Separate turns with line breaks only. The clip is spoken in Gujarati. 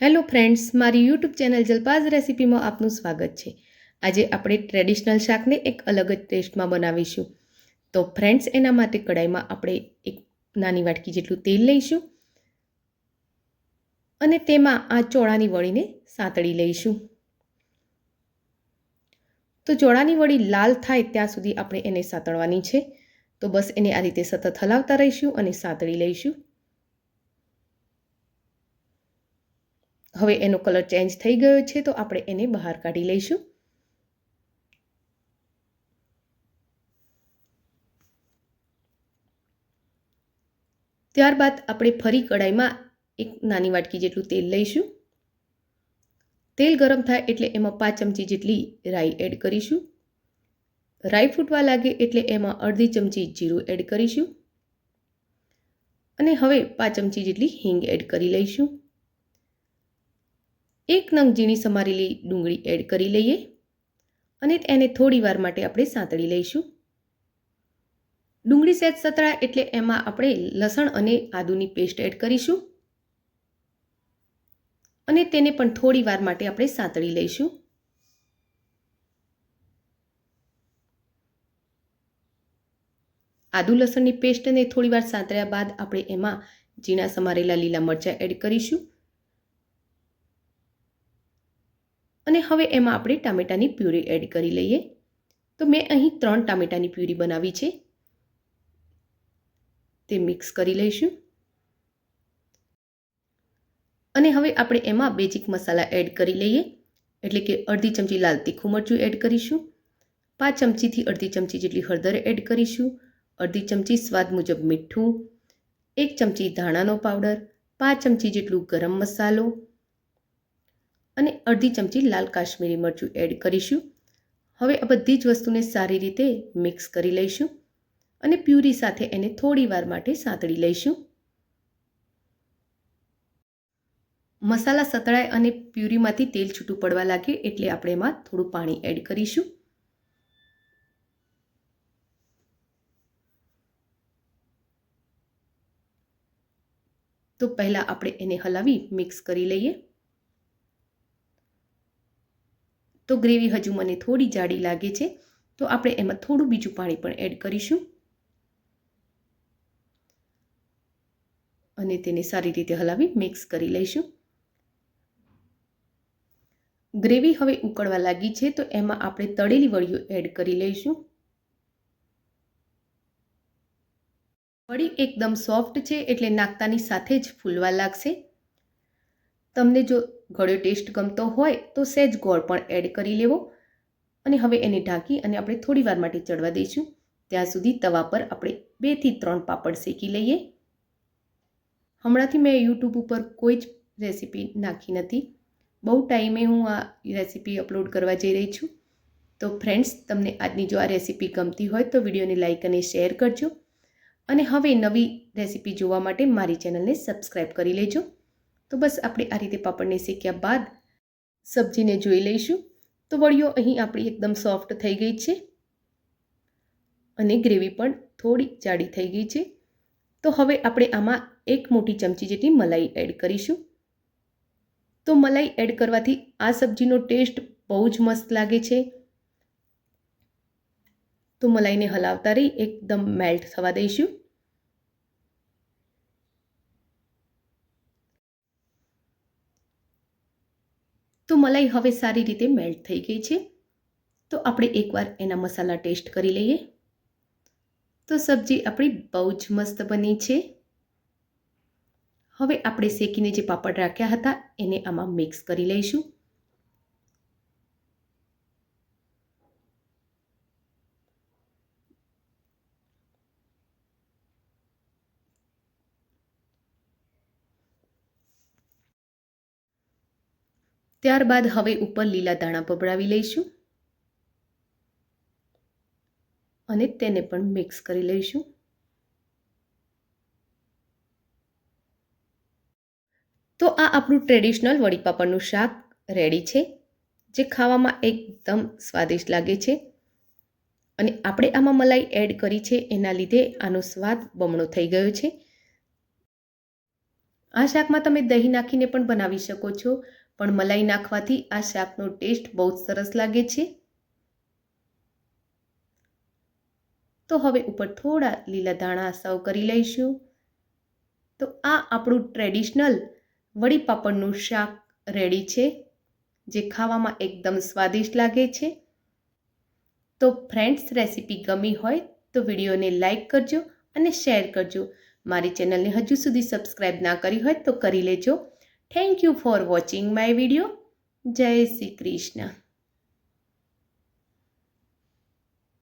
હેલો ફ્રેન્ડ્સ, મારી યુટ્યુબ ચેનલ જલપાઝ રેસીપીમાં આપનું સ્વાગત છે। આજે આપણે ટ્રેડિશનલ શાકને એક અલગ જ ટેસ્ટમાં બનાવીશું। તો ફ્રેન્ડ્સ, એના માટે કડાઈમાં આપણે એક નાની વાટકી જેટલું તેલ લઈશું અને તેમાં આ ચોળાની વળીને સાંતળી લઈશું। તો ચોળાની વળી લાલ થાય ત્યાં સુધી આપણે એને સાંતળવાની છે। તો બસ એને આ રીતે સતત હલાવતા રહીશું અને સાંતળી લઈશું। હવે એનો કલર ચેન્જ થઈ ગયો છે, તો આપણે એને બહાર કાઢી લઈશું। ત્યારબાદ આપણે ફરી કડાઈમાં એક નાની વાટકી જેટલું તેલ લઈશું। તેલ ગરમ થાય એટલે એમાં 5 ચમચી જેટલી રાઈ એડ કરીશું। રાઈ ફૂટવા લાગે એટલે એમાં અડધી ચમચી જીરું એડ કરીશું અને હવે 5 ચમચી જેટલી હિંગ એડ કરી લઈશું। એક નંગ ઝીણી સમારેલી ડુંગળી એડ કરી લઈએ અને એને થોડી વાર માટે આપણે સાંતળી લઈશું। ડુંગળી સહેજ સતળાય એટલે એમાં આપણે લસણ અને આદુની પેસ્ટ એડ કરીશું અને તેને પણ થોડી વાર માટે આપણે સાંતળી લઈશું। આદુ લસણની પેસ્ટને થોડી વાર સાંતળ્યા બાદ આપણે એમાં ઝીણા સમારેલા લીલા મરચાં એડ કરીશું અને હવે એમાં આપણે ટામેટાની પ્યુરી એડ કરી લઈએ। તો મેં અહીં 3 ટામેટાની પ્યુરી બનાવી છે। તે મિક્સ કરી લઈશું અને હવે આપણે એમાં બેઝિક મસાલા એડ કરી લઈએ, એટલે કે અડધી ચમચી લાલ તીખું મરચું એડ કરીશું, 5 ચમચીથી અડધી ચમચી જેટલી હળદર એડ કરીશું, અડધી ચમચી સ્વાદ મુજબ મીઠું, 1 ચમચી ધાણાનો પાવડર, 5 ચમચી જેટલું ગરમ મસાલો અને અડધી ચમચી લાલ કાશ્મીરી મરચું એડ કરીશું। હવે આ બધી જ વસ્તુને સારી રીતે મિક્સ કરી લઈશું અને પ્યુરી સાથે એને થોડી વાર માટે સાંતળી લઈશું। મસાલા સતળાય અને પ્યુરીમાંથી તેલ છૂટું પડવા લાગે એટલે આપણે એમાં થોડું પાણી એડ કરીશું। તો પહેલા આપણે એને હલાવી મિક્સ કરી લઈએ। તો ગ્રેવી હજુ મને થોડી જાડી લાગે છે, તો આપણે એમાં થોડું બીજું પાણી પણ એડ કરીશું અને તેને સારી રીતે હલાવી મિક્સ કરી લઈશું। ગ્રેવી હવે ઉકળવા લાગી છે, તો એમાં આપણે તળેલી વળીઓ એડ કરી લઈશું। વળી એકદમ સોફ્ટ છે એટલે નાખતાની સાથે જ ફૂલવા લાગશે। તમને જો ગળ્યો ટેસ્ટ ગમતો હોય તો સહેજ ગોળ પણ એડ કરી લેવો અને હવે એને ઢાંકી અને આપણે થોડી વાર માટે ચડવા દઈશું। ત્યાં સુધી તવા પર આપણે 2 થી 3 પાપડ શેકી લઈએ। હમણાંથી મેં યુટ્યુબ ઉપર કોઈ જ રેસીપી નાખી નથી, બહુ ટાઈમે હું આ રેસીપી અપલોડ કરવા જઈ રહી છું। તો ફ્રેન્ડ્સ, તમને આજની જો આ રેસીપી ગમતી હોય તો વિડીયોને લાઇક અને શેર કરજો અને હવે નવી રેસીપી જોવા માટે મારી ચેનલને સબસ્ક્રાઈબ કરી લેજો। તો બસ આપણે આ રીતે પાપડને શેક્યા બાદ સબ્જીને જોઈ લઈશું। તો વળીઓ અહીં આપણી એકદમ સોફ્ટ થઈ ગઈ છે અને ગ્રેવી પણ થોડી જાડી થઈ ગઈ છે। તો હવે આપણે આમાં 1 મોટી ચમચી જેટલી મલાઈ એડ કરીશું। તો મલાઈ એડ કરવાથી આ સબ્જીનો ટેસ્ટ બહુ જ મસ્ત લાગે છે। તો મલાઈને હલાવતા રહી એકદમ મેલ્ટ થવા દઈશું। તો મલાઈ હવે સારી રીતે મેલ્ટ થઈ ગઈ છે, તો આપણે એકવાર એના મસાલા ટેસ્ટ કરી લઈએ। તો સબ્જી આપણી બહુ જ મસ્ત બની છે। હવે આપણે શેકીને જે પાપડ રાખ્યા હતા એને આમાં મિક્સ કરી લઈશું। ત્યારબાદ હવે ઉપર લીલા ધાણા પબડાવી લઈશું અને તેને પણ મિક્સ કરી લઈશું। તો આ આપણું ટ્રેડિશનલ વડી પાપડનું શાક રેડી છે, જે ખાવામાં એકદમ સ્વાદિષ્ટ લાગે છે અને આપણે આમાં મલાઈ એડ કરી છે એના લીધે આનો સ્વાદ બમણો થઈ ગયો છે। આ શાકમાં તમે દહીં નાખીને પણ બનાવી શકો છો, પણ મલાઈ નાખવાથી આ શાકનો ટેસ્ટ બહુ જ સરસ લાગે છે. તો હવે ઉપર થોડા લીલા ધાણા સર્વ કરી લઈશું. તો આ આપણું ટ્રેડિશનલ વડી પાપડનું શાક રેડી છે, જે ખાવામાં એકદમ સ્વાદિષ્ટ લાગે છે. તો ફ્રેન્ડ્સ, રેસીપી ગમી હોય તો વિડીયોને લાઈક કરજો અને શેર કરજો. મારી ચેનલને હજુ સુધી સબસ્ક્રાઈબ ના કરી હોય તો કરી લેજો. Thank you for watching my video. જય શ્રી કૃષ્ણ.